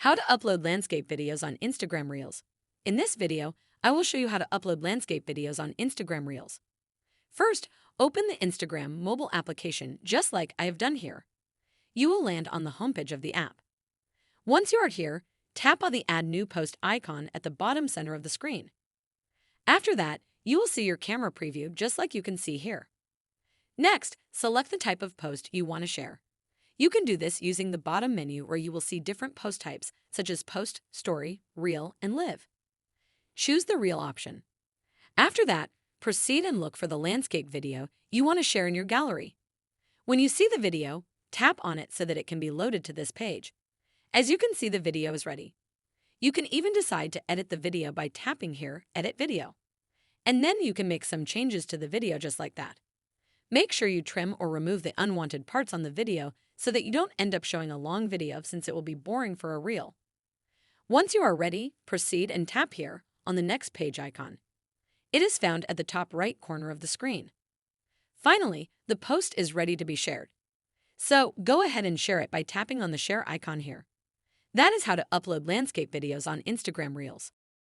How to upload landscape videos on Instagram Reels. In this video, I will show you how to upload landscape videos on Instagram Reels. First, open the Instagram mobile application just like I have done here. You will land on the homepage of the app. Once you are here, tap on the Add New Post icon at the bottom center of the screen. After that, you will see your camera preview just like you can see here. Next, select the type of post you want to share. You can do this using the bottom menu where you will see different post types such as post, story, reel, and live. Choose the reel option. After that, proceed and look for the landscape video you want to share in your gallery. When you see the video, tap on it so that it can be loaded to this page. As you can see, the video is ready. You can even decide to edit the video by tapping here, Edit Video. And then you can make some changes to the video just like that. Make sure you trim or remove the unwanted parts on the video so that you don't end up showing a long video since it will be boring for a reel. Once you are ready, proceed and tap here on the next page icon. It is found at the top right corner of the screen. Finally, the post is ready to be shared. So go ahead and share it by tapping on the share icon here. That is how to upload landscape videos on Instagram Reels.